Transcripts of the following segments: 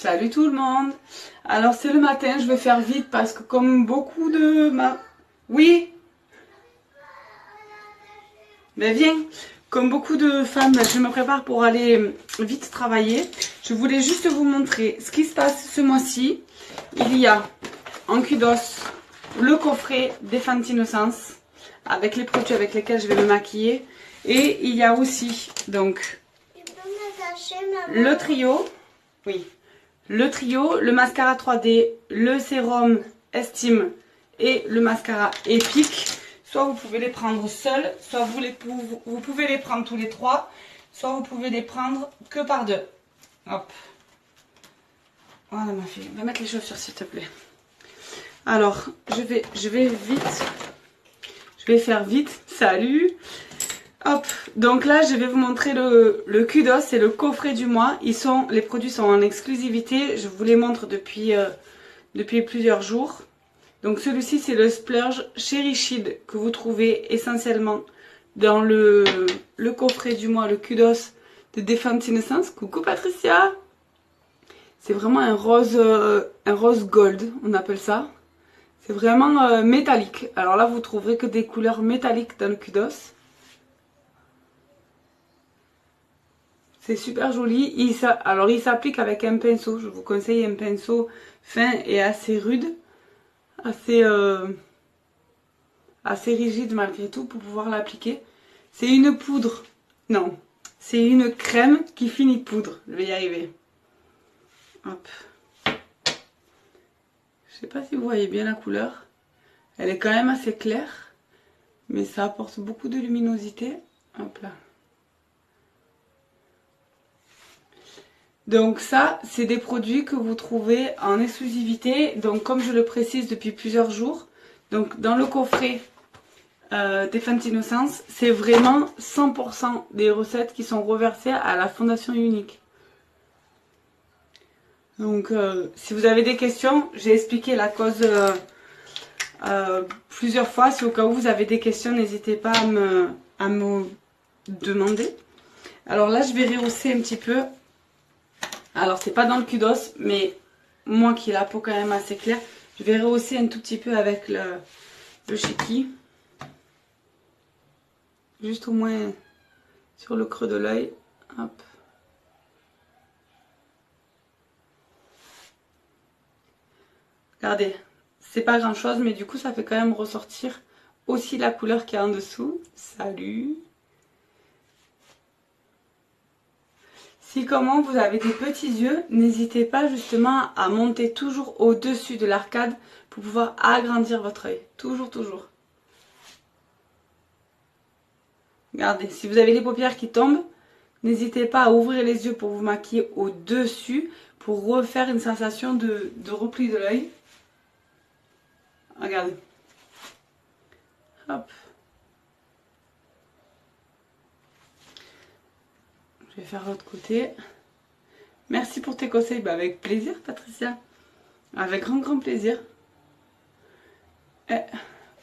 Salut tout le monde. Alors c'est le matin, je vais faire vite parce que comme beaucoup de Oui. Mais viens. Comme beaucoup de femmes, je me prépare pour aller vite travailler. Je voulais juste vous montrer ce qui se passe ce mois-ci. Il y a en kudos le coffret des Fenty Innocence avec les produits avec lesquels je vais me maquiller. Et il y a aussi donc le trio. Oui. Le trio, le mascara 3D, le sérum Estime et le mascara Epic. Soit vous pouvez les prendre seuls, soit vous pouvez les prendre tous les trois, soit vous pouvez les prendre que par deux. Hop. Voilà ma fille, va mettre les chaussures s'il te plaît. Alors, je vais vite. Je vais faire vite. Salut. Hop, donc là je vais vous montrer le kudos, c'est le coffret du mois. Les produits sont en exclusivité, je vous les montre depuis plusieurs jours. Donc celui-ci c'est le Splurge Cherry Shade que vous trouvez essentiellement dans le coffret du mois, le kudos de Fenty Innocence. Coucou Patricia. C'est vraiment un rose gold, on appelle ça. C'est vraiment métallique. Alors là vous trouverez que des couleurs métalliques dans le kudos. C'est super joli. Alors il s'applique avec un pinceau. Je vous conseille un pinceau fin et assez rude. Assez rigide malgré tout pour pouvoir l'appliquer. C'est une poudre. Non. C'est une crème qui finit poudre. Je vais y arriver. Hop. Je sais pas si vous voyez bien la couleur. Elle est quand même assez claire. Mais ça apporte beaucoup de luminosité. Hop là. Donc ça, c'est des produits que vous trouvez en exclusivité. Donc comme je le précise depuis plusieurs jours, donc dans le coffret des Fenty Innocence, c'est vraiment 100% des recettes qui sont reversées à la Fondation Unique. Donc si vous avez des questions, j'ai expliqué la cause plusieurs fois. Si au cas où vous avez des questions, n'hésitez pas à me demander. Alors là, je vais rehausser un petit peu. Alors c'est pas dans le kudos, mais moi qui ai la peau quand même assez claire, je vais rehausser un tout petit peu avec le Shiki. Juste au moins sur le creux de l'œil. Hop. Regardez, c'est pas grand chose, mais du coup ça fait quand même ressortir aussi la couleur qu'il y a en dessous. Salut! Si comment vous avez des petits yeux, n'hésitez pas justement à monter toujours au-dessus de l'arcade pour pouvoir agrandir votre œil. Toujours, toujours. Regardez, si vous avez les paupières qui tombent, n'hésitez pas à ouvrir les yeux pour vous maquiller au-dessus pour refaire une sensation de repli de l'œil. Regardez. Hop. Je vais faire l'autre côté. Merci pour tes conseils. Bah, avec plaisir, Patricia. Avec grand plaisir.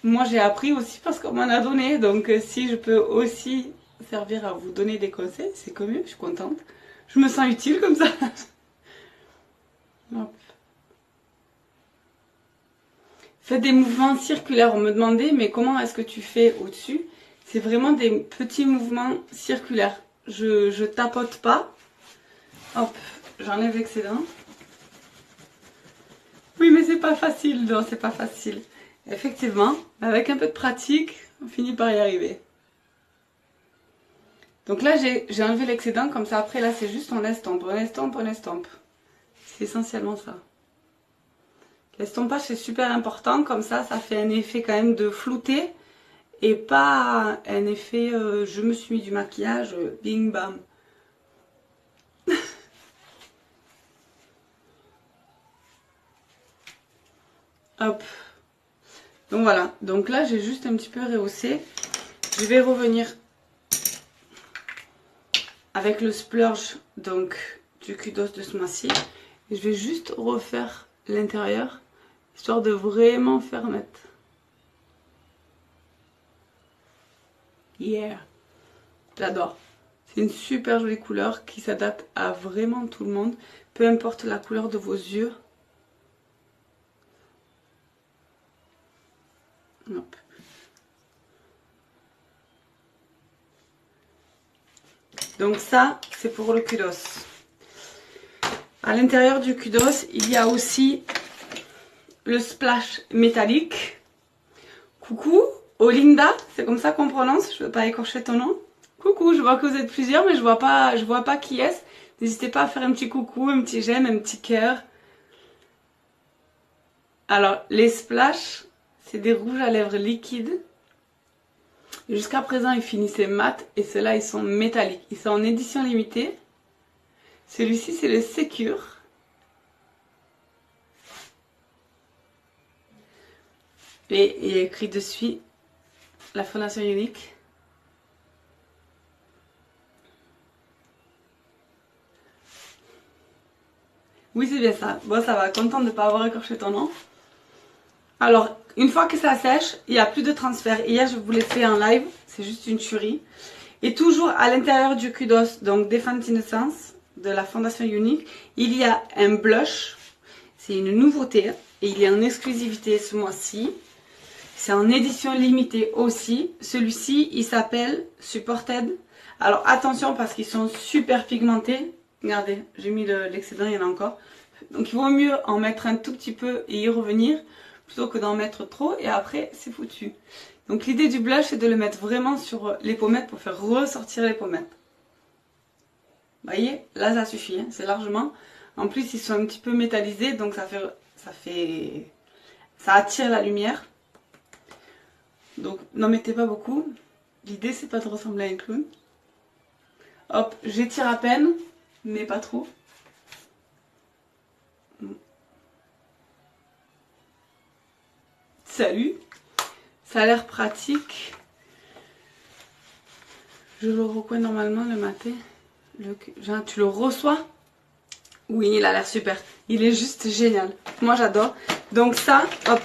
Moi, j'ai appris aussi parce qu'on m'en a donné. Donc, si je peux aussi servir à vous donner des conseils, c'est que mieux. Je suis contente. Je me sens utile comme ça. Hop. Faites des mouvements circulaires. On me demandait, mais comment est-ce que tu fais au-dessus? C'est vraiment des petits mouvements circulaires. Je tapote pas. Hop, j'enlève l'excédent. Oui, mais c'est pas facile. Non, c'est pas facile. Effectivement, avec un peu de pratique, on finit par y arriver. Donc là, j'ai enlevé l'excédent. Comme ça, après, là, c'est juste on estompe, on estompe, on estompe. C'est essentiellement ça. L'estompage, c'est super important. Comme ça fait un effet quand même de flouté. Et pas un effet je me suis mis du maquillage, bing bam. Hop. Donc voilà. Donc là j'ai juste un petit peu rehaussé. Je vais revenir avec le splurge donc du kudos de ce mois-ci. Et je vais juste refaire l'intérieur. Histoire de vraiment faire net. Yeah. J'adore. C'est une super jolie couleur qui s'adapte à vraiment tout le monde. Peu importe la couleur de vos yeux. Hop. Donc ça, c'est pour le kudos. À l'intérieur du kudos, il y a aussi le splash métallique. Coucou, Olinda, c'est comme ça qu'on prononce, je ne veux pas écorcher ton nom. Coucou, je vois que vous êtes plusieurs, mais je vois pas qui est-ce. N'hésitez pas à faire un petit coucou, un petit j'aime, un petit cœur. Alors, les splash, c'est des rouges à lèvres liquides. Jusqu'à présent, ils finissaient mat et ceux-là, ils sont métalliques. Ils sont en édition limitée. Celui-ci, c'est le Secure. Et il y a écrit dessus la fondation unique. Oui, c'est bien ça. Bon, ça va. Contente de ne pas avoir écorché ton nom. Alors, une fois que ça sèche, il n'y a plus de transfert. Hier, je vous l'ai fait en live. C'est juste une tuerie. Et toujours à l'intérieur du kudos, donc Definite Innocence de la fondation unique, il y a un blush. C'est une nouveauté. Et il est en exclusivité ce mois-ci. C'est en édition limitée aussi. Celui-ci, il s'appelle Supported. Alors attention parce qu'ils sont super pigmentés. Regardez, j'ai mis l'excédent, il y en a encore. Donc il vaut mieux en mettre un tout petit peu et y revenir plutôt que d'en mettre trop et après c'est foutu. Donc l'idée du blush c'est de le mettre vraiment sur les pommettes pour faire ressortir les pommettes. Vous voyez, là ça suffit, hein, c'est largement. En plus ils sont un petit peu métallisés donc ça attire la lumière. Donc n'en mettez pas beaucoup. L'idée c'est pas de ressembler à un clown. Hop, j'étire à peine, mais pas trop. Salut. Ça a l'air pratique. Je le recoins normalement le matin. Tu le reçois? Oui, il a l'air super. Il est juste génial. Moi j'adore. Donc ça, hop,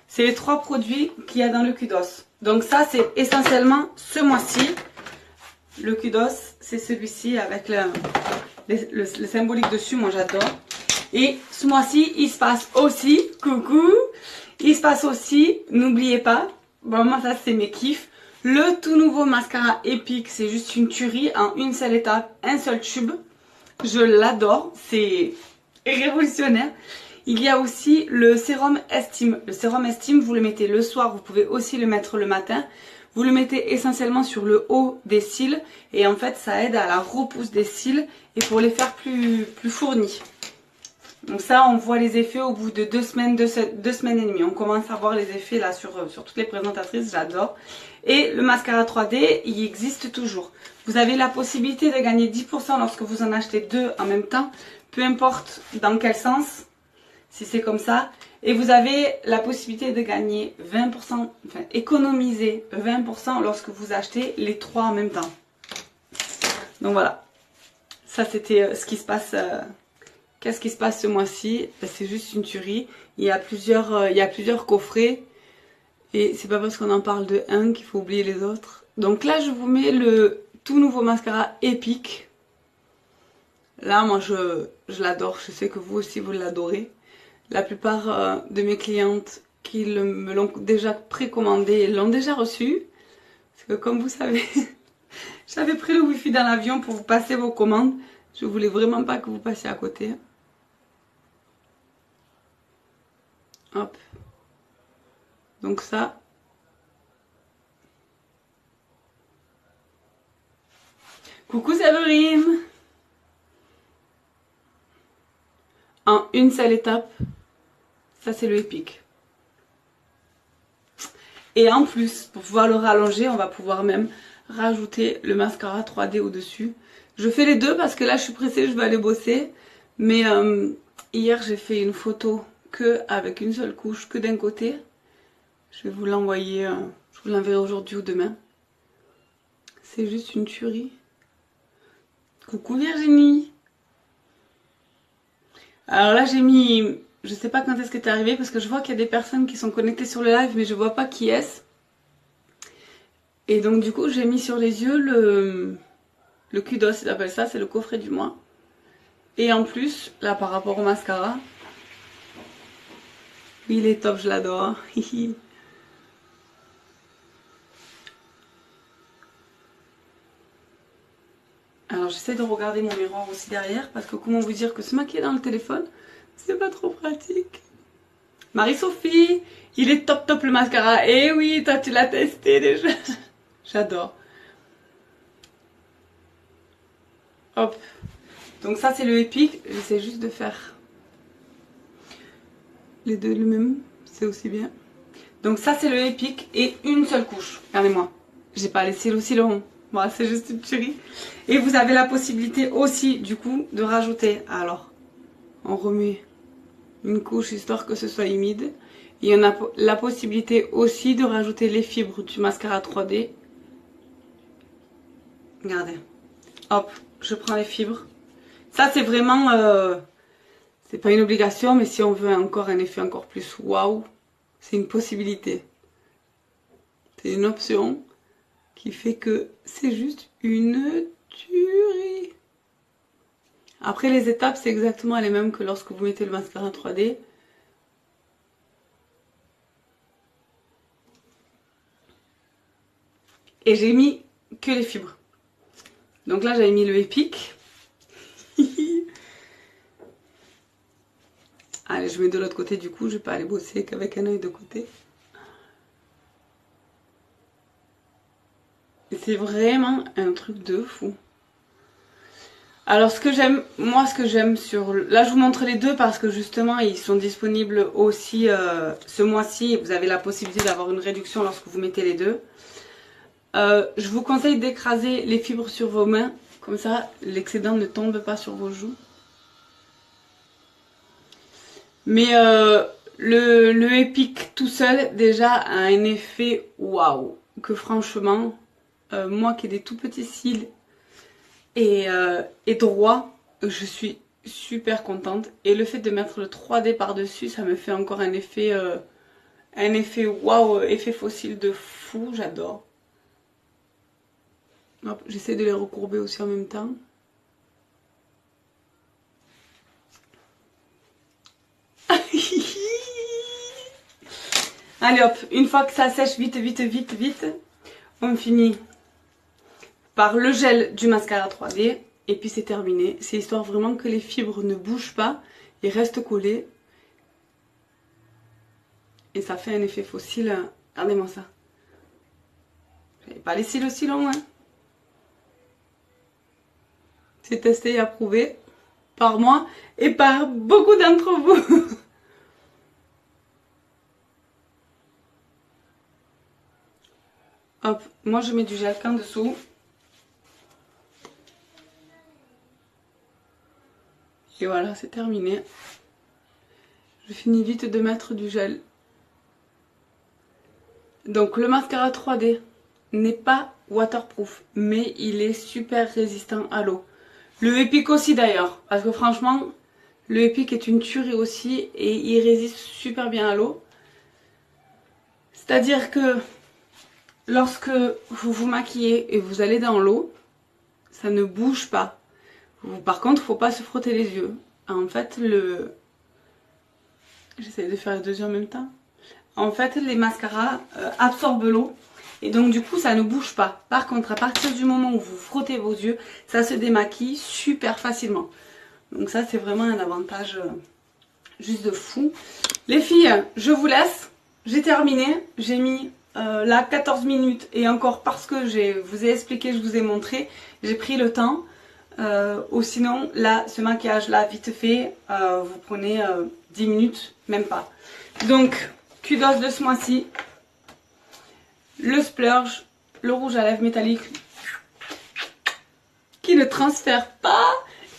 c'est les 3 produits qu'il y a dans le kudos. Donc ça c'est essentiellement ce mois-ci. Le kudos, c'est celui-ci avec le symbolique dessus, moi j'adore. Et ce mois-ci, il se passe aussi, coucou, il se passe aussi, n'oubliez pas, bon moi ça c'est mes kiffs, le tout nouveau mascara Epic, c'est juste une tuerie en une seule étape, un seul tube. Je l'adore, c'est révolutionnaire. Il y a aussi le sérum Estime. Le sérum Estime, vous le mettez le soir, vous pouvez aussi le mettre le matin. Vous le mettez essentiellement sur le haut des cils et en fait ça aide à la repousse des cils et pour les faire plus fournis. Donc ça on voit les effets au bout de 2 semaines, 2 semaines et demie. On commence à voir les effets là sur toutes les présentatrices, j'adore. Et le mascara 3D, il existe toujours. Vous avez la possibilité de gagner 10% lorsque vous en achetez 2 en même temps, peu importe dans quel sens, si c'est comme ça. Et vous avez la possibilité de gagner 20%, enfin économiser 20% lorsque vous achetez les 3 en même temps. Donc voilà, ça c'était ce qui se passe. Qu'est-ce qui se passe ce mois-ci? C'est juste une tuerie. Il y a plusieurs coffrets et c'est pas parce qu'on en parle de un qu'il faut oublier les autres. Donc là je vous mets le tout nouveau mascara Epic. Là moi je l'adore, je sais que vous aussi vous l'adorez. La plupart de mes clientes qui me l'ont déjà précommandé l'ont déjà reçu. Parce que comme vous savez, j'avais pris le wifi dans l'avion pour vous passer vos commandes. Je voulais vraiment pas que vous passiez à côté. Hop. Donc ça. Coucou Séverine. En une seule étape. Ça c'est le Epic. Et en plus, pour pouvoir le rallonger, on va pouvoir même rajouter le mascara 3D au-dessus. Je fais les deux parce que là je suis pressée, je vais aller bosser. Mais hier j'ai fait une photo que avec une seule couche, que d'un côté. Je vais vous l'envoyer, je vous l'enverrai aujourd'hui ou demain. C'est juste une tuerie. Coucou Virginie. Alors là j'ai mis... Je sais pas quand est-ce que t'es arrivé parce que je vois qu'il y a des personnes qui sont connectées sur le live mais je vois pas qui est-ce. Et donc du coup j'ai mis sur les yeux Le kudos, ils appellent ça, c'est le coffret du mois. Et en plus, là par rapport au mascara, il est top, je l'adore. Alors j'essaie de regarder mon miroir aussi derrière parce que comment vous dire que se maquiller dans le téléphone, c'est pas trop pratique. Marie-Sophie, il est top top le mascara. Eh oui, toi tu l'as testé déjà. J'adore. Hop. Donc ça c'est le Epic. J'essaie juste de faire les deux le même. C'est aussi bien. Donc ça c'est le Epic et une seule couche. Regardez-moi. J'ai pas laissé aussi long. Voilà, c'est juste une tuerie. Et vous avez la possibilité aussi du coup de rajouter. Alors, on remet une couche histoire que ce soit humide. Il y en a la possibilité aussi de rajouter les fibres du mascara 3D. Regardez. Hop, je prends les fibres. Ça c'est vraiment... c'est pas une obligation, mais si on veut encore un effet encore plus waouh, c'est une possibilité. C'est une option qui fait que c'est juste une tuerie. Après les étapes c'est exactement les mêmes que lorsque vous mettez le mascara 3D. Et j'ai mis que les fibres. Donc là j'avais mis le Epic. Allez, je mets de l'autre côté du coup, je vais pas aller bosser qu'avec un œil de côté. Et c'est vraiment un truc de fou. Alors ce que j'aime, moi ce que j'aime sur... Là je vous montre les deux parce que justement ils sont disponibles aussi ce mois-ci. Et vous avez la possibilité d'avoir une réduction lorsque vous mettez les deux. Je vous conseille d'écraser les fibres sur vos mains. Comme ça l'excédent ne tombe pas sur vos joues. Mais le Epic tout seul déjà a un effet waouh. Que franchement, moi qui ai des tout petits cils et droit, je suis super contente. Et le fait de mettre le 3D par-dessus, ça me fait encore un effet waouh, effet fossile de fou, j'adore. Hop, j'essaie de les recourber aussi en même temps. Allez hop, une fois que ça sèche vite, on finit par le gel du mascara 3D et puis c'est terminé. C'est histoire vraiment que les fibres ne bougent pas et restent collées. Et ça fait un effet fossile. Regardez-moi ça. J'avais pas les cils aussi longs, hein. C'est testé et approuvé par moi et par beaucoup d'entre vous. Hop, moi je mets du gel qu'en dessous. Et voilà, c'est terminé. Je finis vite de mettre du gel. Donc le mascara 3D n'est pas waterproof, mais il est super résistant à l'eau. Le Epic aussi d'ailleurs, parce que franchement, le Epic est une tuerie aussi et il résiste super bien à l'eau. C'est-à-dire que lorsque vous vous maquillez et vous allez dans l'eau, ça ne bouge pas. Par contre, il ne faut pas se frotter les yeux. En fait, j'essaie de faire les deux yeux en même temps. En fait, les mascaras absorbent l'eau. Et donc, du coup, ça ne bouge pas. Par contre, à partir du moment où vous frottez vos yeux, ça se démaquille super facilement. Donc ça, c'est vraiment un avantage juste de fou. Les filles, je vous laisse. J'ai terminé. J'ai mis là 14 minutes. Et encore parce que je vous ai expliqué, je vous ai montré, j'ai pris le temps. Ou sinon, là, ce maquillage-là, vite fait, vous prenez 10 minutes, même pas. Donc, kudos de ce mois-ci. Le splurge, le rouge à lèvres métallique qui ne transfère pas.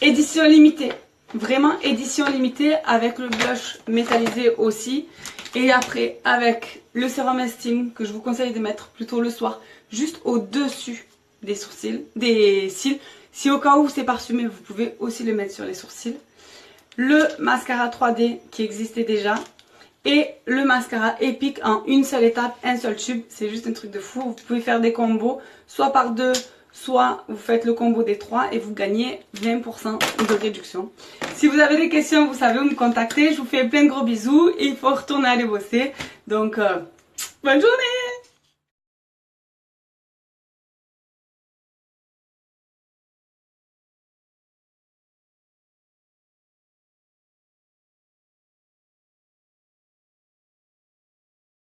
Édition limitée. Vraiment édition limitée avec le blush métallisé aussi. Et après, avec le sérum Estime que je vous conseille de mettre plutôt le soir, juste au-dessus des sourcils, des cils. Si au cas où c'est parsemé, vous pouvez aussi le mettre sur les sourcils. Le mascara 3D qui existait déjà. Et le mascara Epic en une seule étape, un seul tube. C'est juste un truc de fou. Vous pouvez faire des combos, soit par 2, soit vous faites le combo des 3 et vous gagnez 20% de réduction. Si vous avez des questions, vous savez où me contacter. Je vous fais plein de gros bisous et il faut retourner aller bosser. Donc, bonne journée!